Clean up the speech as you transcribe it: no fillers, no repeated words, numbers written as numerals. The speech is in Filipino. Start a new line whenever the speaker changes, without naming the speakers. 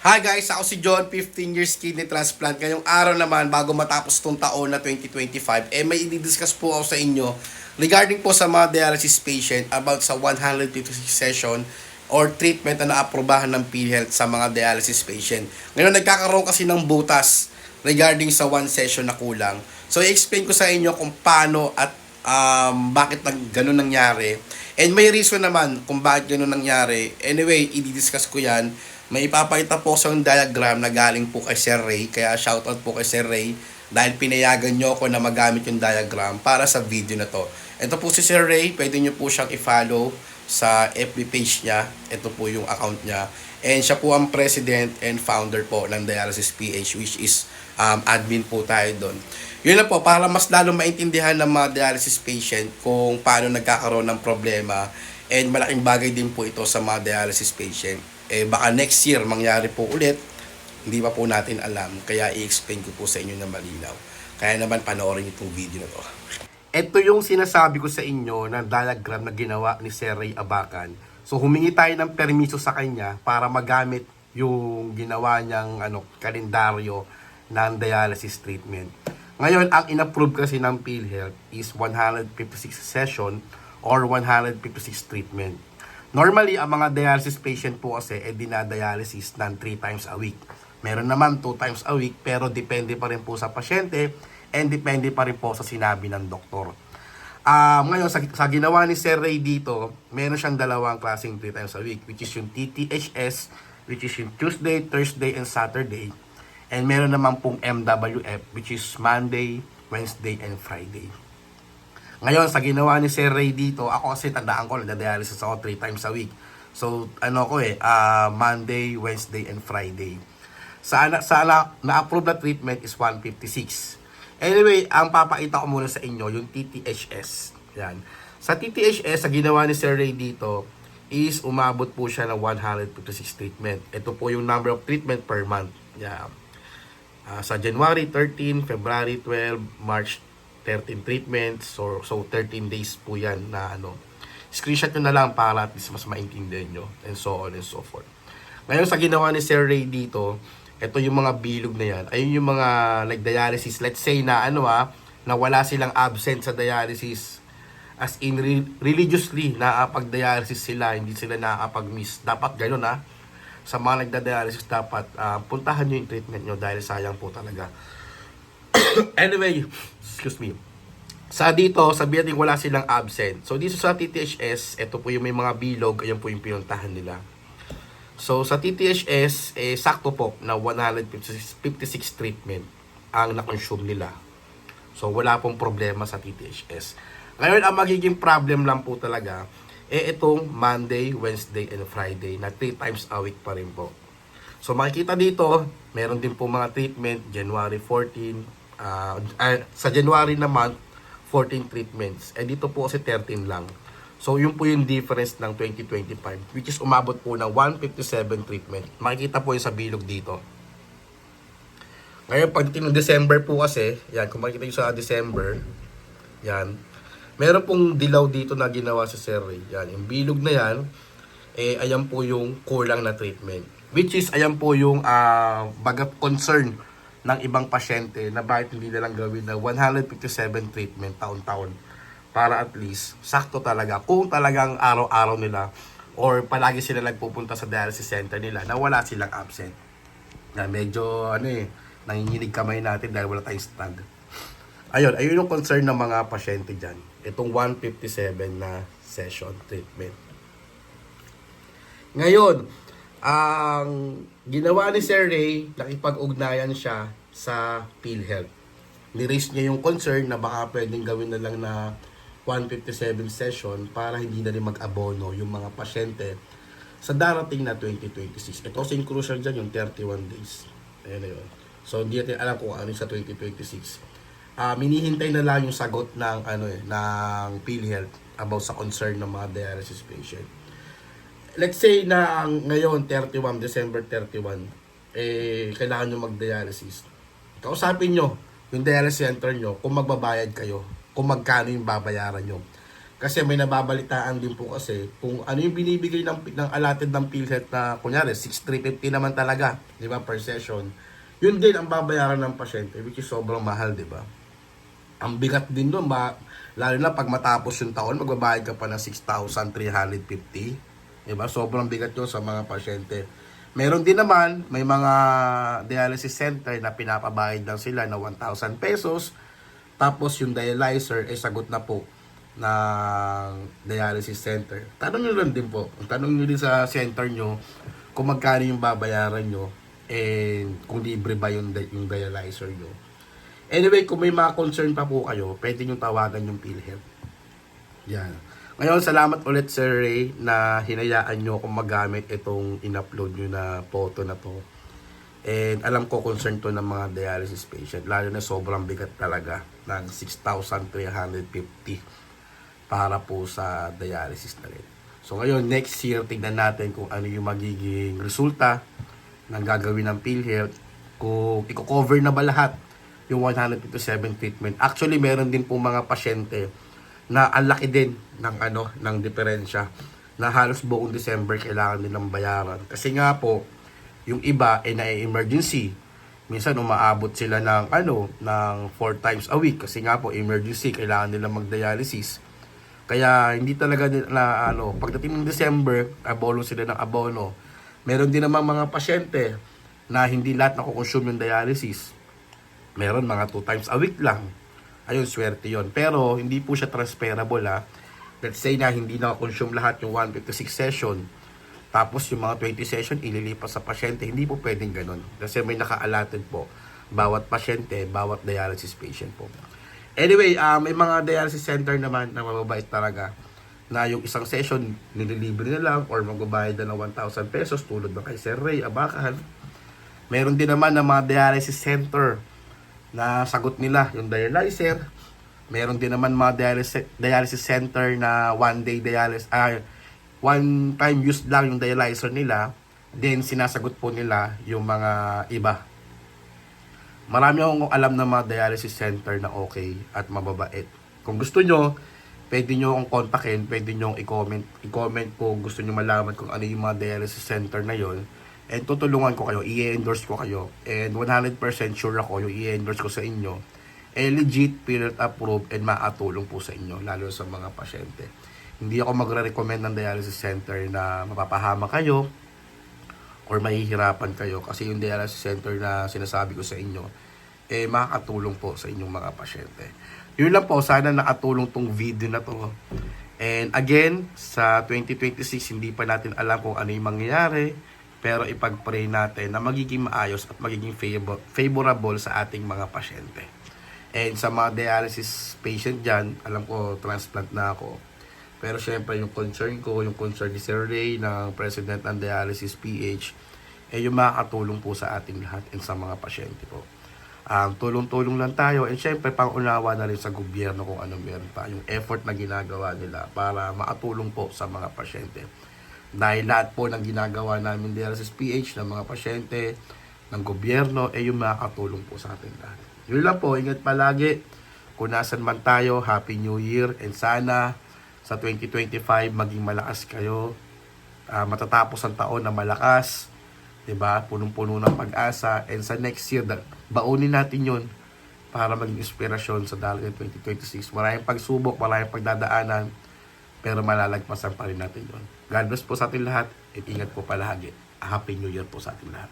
Hi guys, ako si John, 15 years kidney transplant. Ngayong araw naman, bago matapos itong taon na 2025, may i-discuss po ako sa inyo regarding po sa mga dialysis patient about sa 156 session or treatment na naaprubahan ng PhilHealth sa mga dialysis patient. Ngayon, nagkakaroon kasi ng butas regarding sa one session na kulang. So, i-explain ko sa inyo kung paano at bakit ganun nangyari. And may reason naman kung bakit ganun nangyari. Anyway, i-discuss ko yan. May ipapakita po sa yung diagram na galing po kay Sir Ray. Kaya shoutout po kay Sir Ray dahil pinayagan nyo ako na magamit yung diagram para sa video na to. Ito po si Sir Ray. Pwede nyo po siyang i-follow sa FB page niya. Ito po yung account niya. And siya po ang president and founder po ng Dialysis PH, which is admin po tayo doon. Yun na po, para mas lalo maintindihan ng mga dialysis patient kung paano nagkakaroon ng problema. And malaking bagay din po ito sa mga dialysis patient. Baka next year mangyari po ulit, hindi pa po natin alam. Kaya i-explain ko po sa inyo na malinaw. Kaya naman panoorin itong video na to. Ito yung sinasabi ko sa inyo na diagram na ginawa ni Sir Ray Abacan. So humingi tayo ng permiso sa kanya para magamit yung ginawa niyang kalendaryo ng dialysis treatment. Ngayon, ang inapprove kasi ng PhilHealth is 156 session or 156 treatment. Normally, ang mga dialysis patient po kasi dinadialysis ng 3 times a week. Meron naman 2 times a week pero depende pa rin po sa pasyente and depende pa rin po sa sinabi ng doktor. Ngayon, sa ginawa ni Sir Ray dito, meron siyang dalawang klaseng 3 times a week, which is yung TTHS, which is yung Tuesday, Thursday, and Saturday. And meron naman pong MWF, which is Monday, Wednesday, and Friday. Ngayon, sa ginawa ni Sir Ray dito, ako kasi tandaan ko, nagda-dialysis ako 3 times a week. So, Monday, Wednesday, and Friday. Sa na-approve na treatment is 156. Anyway, ang papakita ko muna sa inyo, yung TTHS. Yan. Sa TTHS, sa ginawa ni Sir Ray dito, is umabot po siya ng 156 treatment. Ito po yung number of treatment per month. Yan. Sa January 13, February 12, March 13 treatments. So 13 days po yan na screenshot nyo na lang para at least mas maintindihan nyo. And so on and so forth. Ngayon sa ginawa ni Sir Ray dito, ito yung mga bilog na yan. Ayun yung mga nag-dialysis. Let's say na na wala silang absent sa dialysis. As in religiously nakapag-dialysis sila, hindi sila nakapag-miss. Dapat gano'n sa mga nagda-dialysis dapat puntahan nyo yung treatment nyo dahil sayang po talaga. Anyway, excuse me. Sa dito, sabihin natin wala silang absent. So dito sa TTHS, ito po yung may mga bilog, ayan po yung pinuntahan nila. So sa TTHS, sakto po na 156 treatment ang na-consume nila. So wala pong problema sa TTHS. Ngayon, ang magiging problem lang po talaga, itong Monday, Wednesday, and Friday na 3 times a week pa rin po. So makikita dito, meron din po mga treatment, January 14, sa January naman, 14 treatments. Dito po kasi 13 lang. So yun po yung difference ng 2025, which is umabot po ng 157 treatment. Makikita po yung sa bilog dito. Ngayon, pagdating ng December po kasi, yan, kung makikita nyo sa December, yan, meron pong dilaw dito na ginawa sa Sir Ray. Yan, yung bilog na yan, ayan po yung kulang na treatment. Which is, ayan po yung concern ng ibang pasyente na bakit hindi na lang gawin na 157 treatment taon-taon. Para at least, sakto talaga. Kung talagang araw-araw nila or palagi sila nagpupunta sa dialysis center nila na wala silang absent. Na medyo, nanginginig kamay natin dahil wala tayong stand. Ayun yung concern ng mga pasyente dyan. Itong 157 na session treatment. Ngayon, ang ginawa ni Sir Ray, nakipag-ugnayan siya sa PhilHealth. Ni-raise niya yung concern na baka pwedeng gawin na lang na 157 session para hindi na rin mag-abono yung mga pasyente sa darating na 2026. Ito kasi yung crucial dyan, yung 31 days. Ayan na yun. So, hindi natin alam kung ano sa 2026. Minihintay na lang yung sagot ng ng PhilHealth about sa concern ng mga dialysis patient. Let's say na ngayon December 31, kailangan nyo mag-dialysis. Kausapin nyo yung dialysis center nyo kung magbabayad kayo, kung magkano yung babayaran nyo. Kasi may nababalitaan din po kasi kung ano yung binibigay ng allotted ng PhilHealth na kunyari 6,350 naman talaga, 'di ba, per session. Yun din ang babayaran ng pasyente, which is sobrang mahal, 'di ba? Ang bigat din doon, lalo na pag matapos yung taon, magbabayad ka pa ng 6,350. 'Di ba? Sobrang bigat 'yun sa mga pasyente. Meron din naman, may mga dialysis center na pinapabayad lang sila na 1,000 pesos. Tapos yung dialyzer ay sagot na po ng dialysis center. Tanong nyo lang din po. Tanong nyo din sa center nyo kung magkano yung babayaran nyo and kung libre ba yung dialyzer nyo. Anyway, kung may mga concern pa po kayo, pwede nyo tawagan yung PhilHealth. Yan. Ngayon, salamat ulit Sir Ray na hinayaan nyo kung magamit itong in-upload nyo na photo na to. And alam ko concern to ng mga dialysis patient, lalo na sobrang bigat talaga ng 6,350 para po sa dialysis na rin. So ngayon, next year, tignan natin kung ano yung magiging resulta ng gagawin ng PhilHealth, kung i-cover na ba lahat yung 157 treatment. Actually, meron din po mga pasyente na ang laki din ng diferensya na halos buong December kailangan nilang bayaran. Kasi nga po, yung iba ay na-emergency. Minsan umaabot sila ng 4 times a week kasi nga po emergency, kailangan nilang mag-dialysis. Kaya hindi talaga na pagdating ng December, abono sila ng abono. Meron din naman mga pasyente na hindi lahat nakukonsume yung dialysis. Meron mga 2 times a week lang. Ayun, swerte yon. Pero hindi po siya transferable Let's say na hindi nakakonsume lahat yung 156 session. Tapos yung mga 20 session ililipas sa pasyente. Hindi po pwedeng ganun. Kasi may naka-allotted po. Bawat pasyente, bawat dialysis patient po. Anyway, may mga dialysis center naman na mababait talaga na yung isang session nililibre na lang or magbabayad na ng 1,000 pesos tulad ng kay Sir Ray Abacan. Meron din naman ng mga dialysis center na sagot nila yung dialyzer. Meron din naman mga dialysis center na one-day dialysis, one-time use lang yung dialyzer nila, then sinasagot po nila yung mga iba. Marami akong alam na mga dialysis center na okay at mababait. Kung gusto nyo, pwede nyo akong kontakin, pwede nyo i-comment kung gusto nyo malaman kung ano yung mga dialysis center na yon. And tutulungan ko kayo, i-endorse ko kayo. And 100% sure ako yung i-endorse ko sa inyo, legit, PhilHealth approved, and makatulong po sa inyo, lalo sa mga pasyente. Hindi ako magre-recommend ng dialysis center na mapapahama kayo or mahihirapan kayo kasi yung dialysis center na sinasabi ko sa inyo makakatulong po sa inyong mga pasyente. Yun lang po, sana nakatulong tong video na to. And again, sa 2026 hindi pa natin alam kung ano yung mangyayari, pero ipag-pray natin na magiging maayos at magiging favorable sa ating mga pasyente. And sa mga dialysis patient dyan, alam ko transplant na ako. Pero syempre yung concern ni Sir Ray, ng President ng Dialysis PH, yung makakatulong po sa ating lahat and sa mga pasyente po. Tulong-tulong lang tayo, and syempre pang-unawa na rin sa gobyerno kung ano meron pa, yung effort na ginagawa nila para makatulong po sa mga pasyente. Dahil lahat po ng ginagawa namin Dialysis PH ng mga pasyente, ng gobyerno, yung makakatulong po sa ating lahat. Yun lang po, ingat palagi. Kung nasan man tayo, Happy New Year, and sana sa 2025 maging malakas kayo, matatapos ang taon na malakas, 'di ba? Punong-puno ng pag-asa, and sa next year baunin natin 'yon para maging inspirasyon sa darating 2026. Maraming pagsubok, maraming pagdadaanan, pero malalagpasan pa rin natin 'yon. God bless po sa ating lahat, at ingat po palagi. Happy New Year po sa ating lahat.